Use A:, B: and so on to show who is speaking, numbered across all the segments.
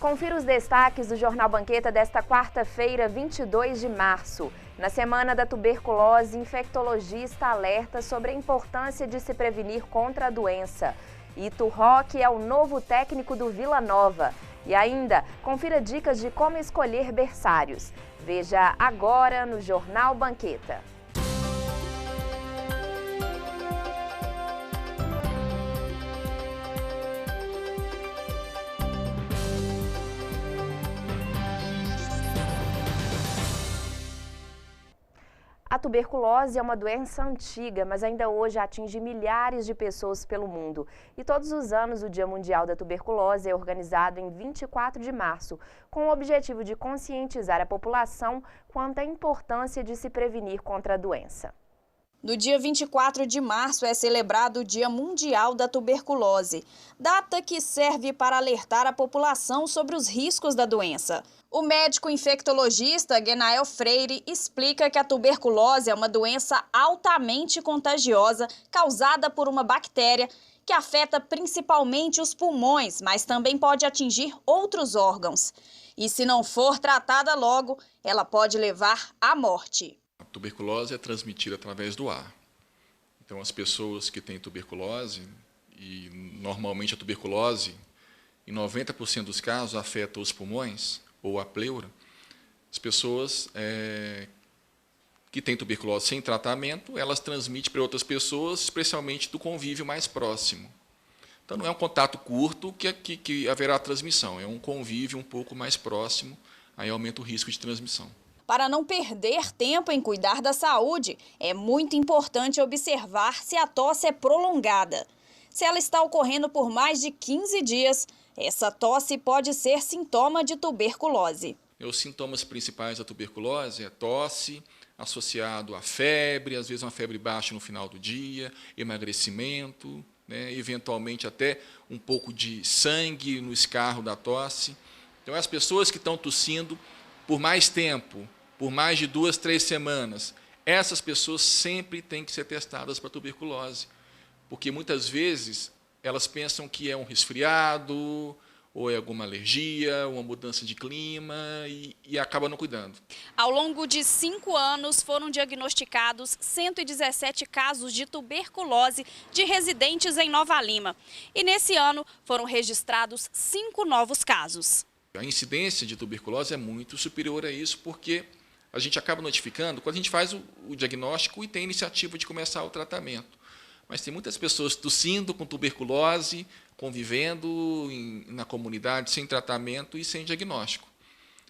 A: Confira os destaques do Jornal Banqueta desta quarta-feira, 22 de março. Na semana da tuberculose, infectologista alerta sobre a importância de se prevenir contra a doença. Ito Roque é o novo técnico do Vila Nova. E ainda, confira dicas de como escolher berçários. Veja agora no Jornal Banqueta. A tuberculose é uma doença antiga, mas ainda hoje atinge milhares de pessoas pelo mundo. E todos os anos o Dia Mundial da Tuberculose é organizado em 24 de março, com o objetivo de conscientizar a população quanto à importância de se prevenir contra a doença.
B: No dia 24 de março é celebrado o Dia Mundial da Tuberculose, data que serve para alertar a população sobre os riscos da doença. O médico infectologista Genael Freire explica que a tuberculose é uma doença altamente contagiosa causada por uma bactéria que afeta principalmente os pulmões, mas também pode atingir outros órgãos. E se não for tratada logo, ela pode levar à morte.
C: A tuberculose é transmitida através do ar. Então, as pessoas que têm tuberculose, e normalmente a tuberculose, em 90% dos casos, afeta os pulmões ou a pleura, as pessoas que têm tuberculose sem tratamento, elas transmitem para outras pessoas, especialmente do convívio mais próximo. Então, não é um contato curto que haverá transmissão, é um convívio um pouco mais próximo, aí aumenta o risco de transmissão.
B: Para não perder tempo em cuidar da saúde, é muito importante observar se a tosse é prolongada. Se ela está ocorrendo por mais de 15 dias, essa tosse pode ser sintoma de tuberculose.
C: Os sintomas principais da tuberculose é tosse, associado à febre, às vezes uma febre baixa no final do dia, emagrecimento, eventualmente até um pouco de sangue no escarro da tosse. Então, as pessoas que estão tossindo por mais tempo, por mais de 2, 3 semanas, essas pessoas sempre têm que ser testadas para tuberculose, porque muitas vezes elas pensam que é um resfriado, ou é alguma alergia, uma mudança de clima e acabam não cuidando.
B: Ao longo de 5 anos, foram diagnosticados 117 casos de tuberculose de residentes em Nova Lima. E nesse ano foram registrados 5 novos casos.
C: A incidência de tuberculose é muito superior a isso, porque a gente acaba notificando quando a gente faz o diagnóstico e tem a iniciativa de começar o tratamento. Mas tem muitas pessoas tossindo com tuberculose, convivendo na comunidade sem tratamento e sem diagnóstico.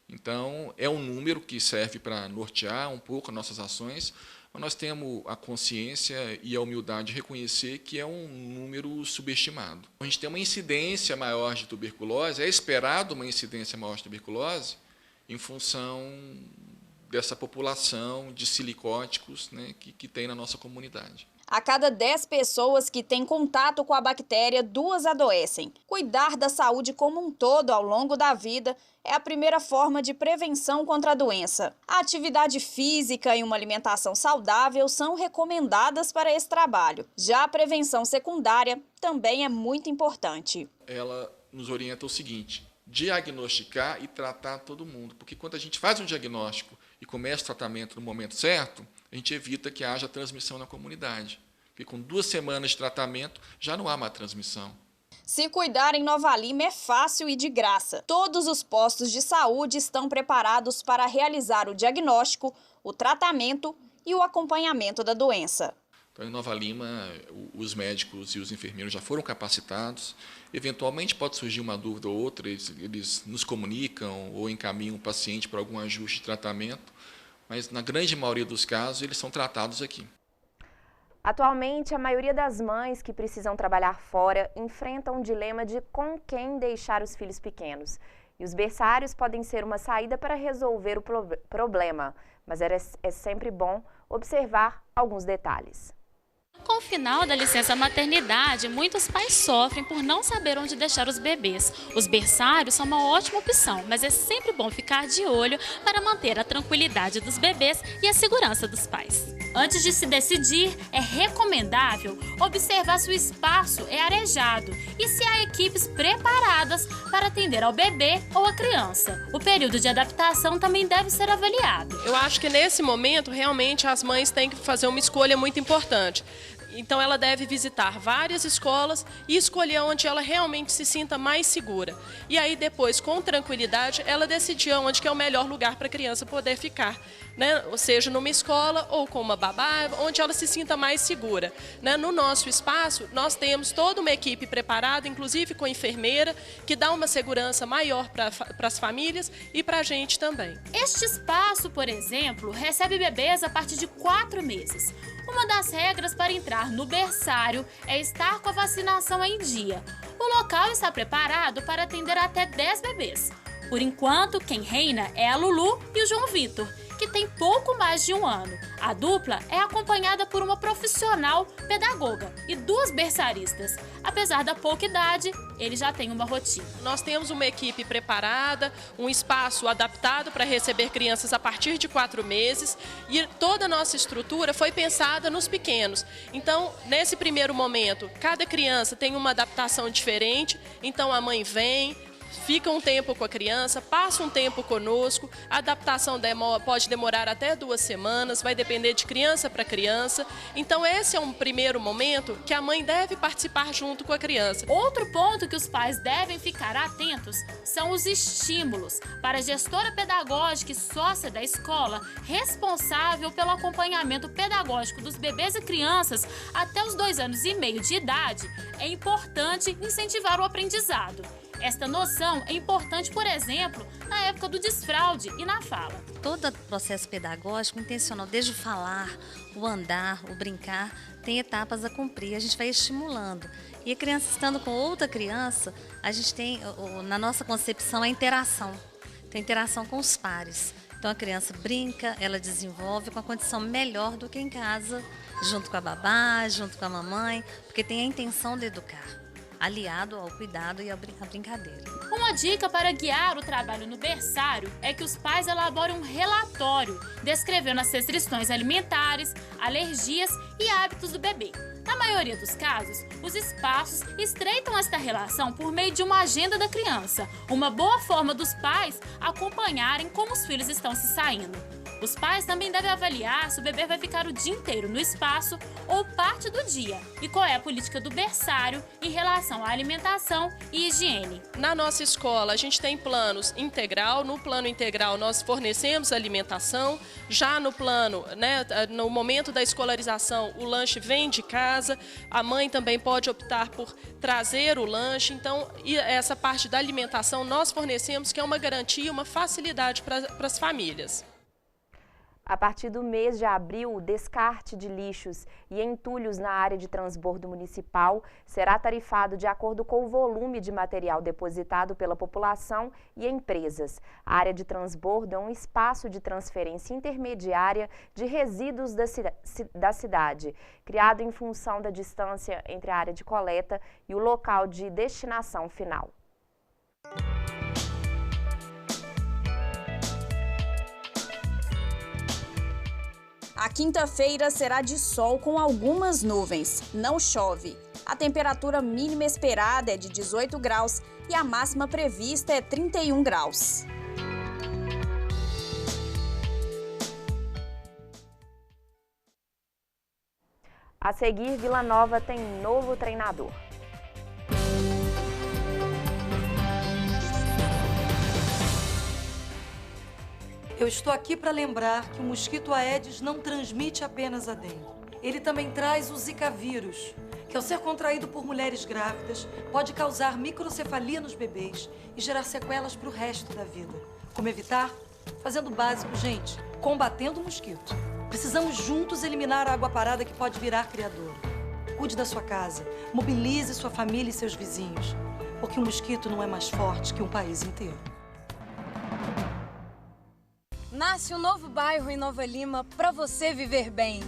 C: Então, é um número que serve para nortear um pouco as nossas ações, mas nós temos a consciência e a humildade de reconhecer que é um número subestimado. A gente tem uma incidência maior de tuberculose, é esperado uma incidência maior de tuberculose em função dessa população de silicóticos que tem na nossa comunidade.
B: A cada 10 pessoas que têm contato com a bactéria, 2 adoecem. Cuidar da saúde como um todo ao longo da vida é a primeira forma de prevenção contra a doença. A atividade física e uma alimentação saudável são recomendadas para esse trabalho. Já a prevenção secundária também é muito importante.
C: Ela nos orienta o seguinte: diagnosticar e tratar todo mundo, porque quando a gente faz um diagnóstico e começa o tratamento no momento certo, a gente evita que haja transmissão na comunidade. Porque com 2 semanas de tratamento já não há mais transmissão.
B: Se cuidar em Nova Lima é fácil e de graça. Todos os postos de saúde estão preparados para realizar o diagnóstico, o tratamento e o acompanhamento da doença.
C: Então, em Nova Lima, os médicos e os enfermeiros já foram capacitados. Eventualmente pode surgir uma dúvida ou outra, eles nos comunicam ou encaminham o paciente para algum ajuste de tratamento, mas na grande maioria dos casos eles são tratados aqui.
A: Atualmente, a maioria das mães que precisam trabalhar fora enfrentam um dilema de com quem deixar os filhos pequenos. E os berçários podem ser uma saída para resolver o problema, mas é sempre bom observar alguns detalhes.
D: Com o final da licença maternidade, muitos pais sofrem por não saber onde deixar os bebês. Os berçários são uma ótima opção, mas é sempre bom ficar de olho para manter a tranquilidade dos bebês e a segurança dos pais. Antes de se decidir, é recomendável observar se o espaço é arejado e se há equipes preparadas para atender ao bebê ou à criança. O período de adaptação também deve ser avaliado.
E: Eu acho que nesse momento, realmente, as mães têm que fazer uma escolha muito importante. Então, ela deve visitar várias escolas e escolher onde ela realmente se sinta mais segura. E aí, depois, com tranquilidade, ela decidir onde que é o melhor lugar para a criança poder ficar, né? Ou seja, numa escola ou com uma babá, onde ela se sinta mais segura, né? No nosso espaço, nós temos toda uma equipe preparada, inclusive com enfermeira, que dá uma segurança maior para as famílias e para a gente também.
D: Este espaço, por exemplo, recebe bebês a partir de 4 meses. Uma das regras para entrar no berçário é estar com a vacinação em dia. O local está preparado para atender até 10 bebês. Por enquanto, quem reina é a Lulu e o João Vitor, que tem pouco mais de 1 ano. A dupla é acompanhada por uma profissional pedagoga e 2 berçaristas. Apesar da pouca idade, ele já tem uma rotina.
E: Nós temos uma equipe preparada, um espaço adaptado para receber crianças a partir de 4 meses e toda a nossa estrutura foi pensada nos pequenos. Então, nesse primeiro momento, cada criança tem uma adaptação diferente, então a mãe vem, fica um tempo com a criança, passa um tempo conosco, a adaptação pode demorar até 2 semanas, vai depender de criança para criança. Então esse é um primeiro momento que a mãe deve participar junto com a criança.
D: Outro ponto que os pais devem ficar atentos são os estímulos. Para a gestora pedagógica e sócia da escola, responsável pelo acompanhamento pedagógico dos bebês e crianças até os 2 anos e meio de idade, é importante incentivar o aprendizado. Esta noção é importante, por exemplo, na época do desfraude e na fala.
F: Todo o processo pedagógico intencional, desde o falar, o andar, o brincar, tem etapas a cumprir, a gente vai estimulando. E a criança estando com outra criança, a gente tem, na nossa concepção, a interação. Tem interação com os pares. Então a criança brinca, ela desenvolve com a condição melhor do que em casa, junto com a babá, junto com a mamãe, porque tem a intenção de educar, aliado ao cuidado e à brincadeira.
D: Uma dica para guiar o trabalho no berçário é que os pais elaborem um relatório descrevendo as restrições alimentares, alergias e hábitos do bebê. Na maioria dos casos, os espaços estreitam esta relação por meio de uma agenda da criança, uma boa forma dos pais acompanharem como os filhos estão se saindo. Os pais também devem avaliar se o bebê vai ficar o dia inteiro no espaço ou parte do dia e qual é a política do berçário em relação à alimentação e higiene.
E: Na nossa escola, a gente tem planos integral. No plano integral, nós fornecemos alimentação. Já no plano, no momento da escolarização, o lanche vem de casa. A mãe também pode optar por trazer o lanche. Então, essa parte da alimentação nós fornecemos, que é uma garantia, uma facilidade para as famílias.
A: A partir do mês de abril, o descarte de lixos e entulhos na área de transbordo municipal será tarifado de acordo com o volume de material depositado pela população e empresas. A área de transbordo é um espaço de transferência intermediária de resíduos da cidade, criado em função da distância entre a área de coleta e o local de destinação final.
B: A quinta-feira será de sol com algumas nuvens. Não chove. A temperatura mínima esperada é de 18 graus e a máxima prevista é 31 graus.
A: A seguir, Vila Nova tem novo treinador.
G: Eu estou aqui para lembrar que o mosquito Aedes não transmite apenas a dengue. Ele também traz o Zika vírus, que ao ser contraído por mulheres grávidas, pode causar microcefalia nos bebês e gerar sequelas para o resto da vida. Como evitar? Fazendo o básico, gente, combatendo o mosquito. Precisamos juntos eliminar a água parada que pode virar criador. Cuide da sua casa, mobilize sua família e seus vizinhos, porque o mosquito não é mais forte que um país inteiro.
H: Nasce um novo bairro em Nova Lima para você viver bem.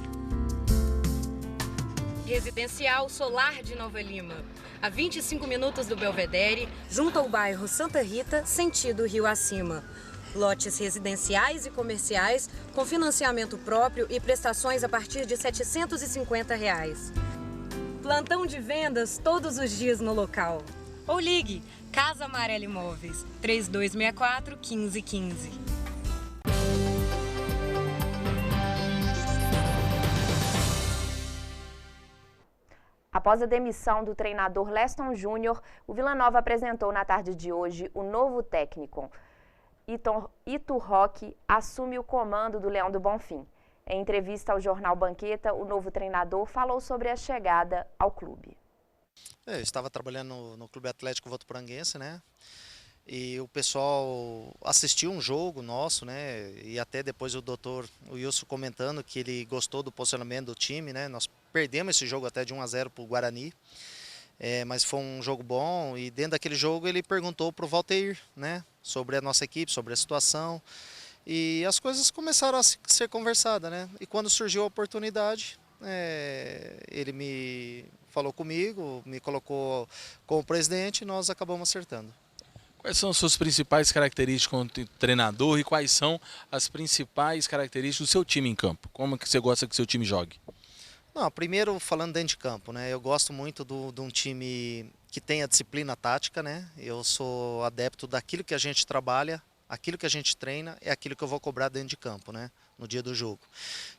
H: Residencial Solar de Nova Lima, a 25 minutos do Belvedere, junto ao bairro Santa Rita, sentido Rio Acima. Lotes residenciais e comerciais com financiamento próprio e prestações a partir de R$ 750. Plantão de vendas todos os dias no local. Ou ligue Casa Amarela Imóveis 3264 1515.
A: Após a demissão do treinador Leston Júnior, o Vila Nova apresentou na tarde de hoje o novo técnico. Ito Roque assume o comando do Leão do Bonfim. Em entrevista ao jornal Banqueta, o novo treinador falou sobre a chegada ao clube.
I: Eu estava trabalhando no Clube Atlético Votuporanguense, né? E o pessoal assistiu um jogo nosso, né? E até depois o Wilson comentando que ele gostou do posicionamento do time, né? Nós perdemos esse jogo até de 1-0 para o Guarani, mas foi um jogo bom. E dentro daquele jogo ele perguntou para o Valteir, né? Sobre a nossa equipe, sobre a situação. E as coisas começaram a ser conversadas, né? E quando surgiu a oportunidade, ele me falou comigo, me colocou como presidente e nós acabamos acertando.
J: Quais são as suas principais características como treinador e quais são as principais características do seu time em campo? Como que você gosta que seu time jogue?
I: Não, primeiro falando dentro de campo, né? Eu gosto muito de um time que tenha disciplina tática, né? Eu sou adepto daquilo que a gente trabalha, aquilo que a gente treina é aquilo que eu vou cobrar dentro de campo, né? No dia do jogo.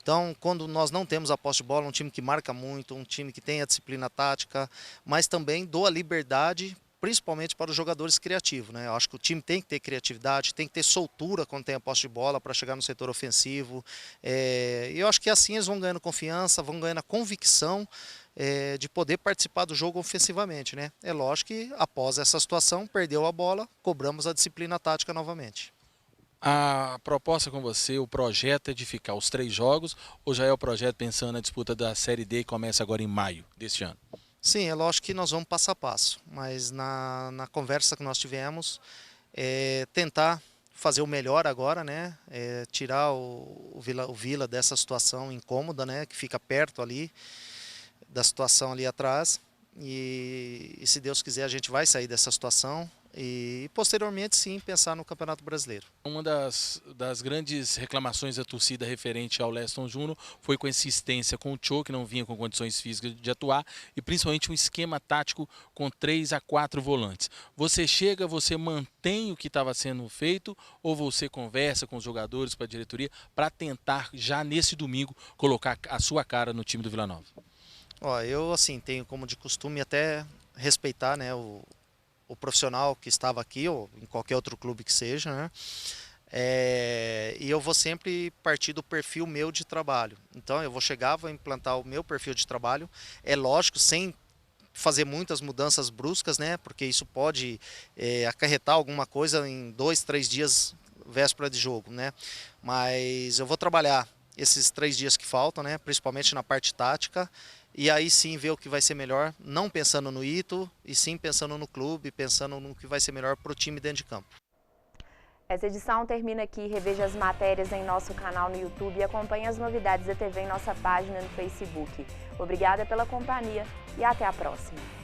I: Então, quando nós não temos a posse de bola, um time que marca muito, um time que tem a disciplina tática, mas também dou a liberdade, principalmente para os jogadores criativos, né? Eu acho que o time tem que ter criatividade, tem que ter soltura quando tem a posse de bola para chegar no setor ofensivo. E eu acho que assim eles vão ganhando confiança, vão ganhando a convicção de poder participar do jogo ofensivamente, né? É lógico que após essa situação, perdeu a bola, cobramos a disciplina tática novamente.
J: A proposta com você, o projeto é de ficar os 3 jogos ou já é o projeto pensando na disputa da Série D que começa agora em maio deste ano?
I: Sim, é lógico que nós vamos passo a passo, mas na conversa que nós tivemos, tentar fazer o melhor agora, né? Tirar o Vila dessa situação incômoda, né? Que fica perto ali, da situação ali atrás, e se Deus quiser a gente vai sair dessa situação. E posteriormente sim pensar no Campeonato Brasileiro.
J: Uma das grandes reclamações da torcida referente ao Leston Júnior foi com a insistência com o Tchô, que não vinha com condições físicas de atuar, e principalmente um esquema tático com 3 a 4 volantes. Você chega, você mantém o que estava sendo feito ou você conversa com os jogadores, com a diretoria, para tentar já nesse domingo colocar a sua cara no time do Vila Nova?
I: Ó, eu assim tenho como de costume até respeitar, né, o profissional que estava aqui, ou em qualquer outro clube que seja, né? E eu vou sempre partir do perfil meu de trabalho. Então eu vou chegar, vou implantar o meu perfil de trabalho, é lógico, sem fazer muitas mudanças bruscas, né? Porque isso pode acarretar alguma coisa em 2, 3 dias véspera de jogo, né? Mas eu vou trabalhar esses 3 dias que faltam, né? Principalmente na parte tática, e aí sim ver o que vai ser melhor, não pensando no Ito, e sim pensando no clube, pensando no que vai ser melhor para o time dentro de campo.
A: Essa edição termina aqui. Reveja as matérias em nosso canal no YouTube e acompanhe as novidades da TV em nossa página no Facebook. Obrigada pela companhia e até a próxima.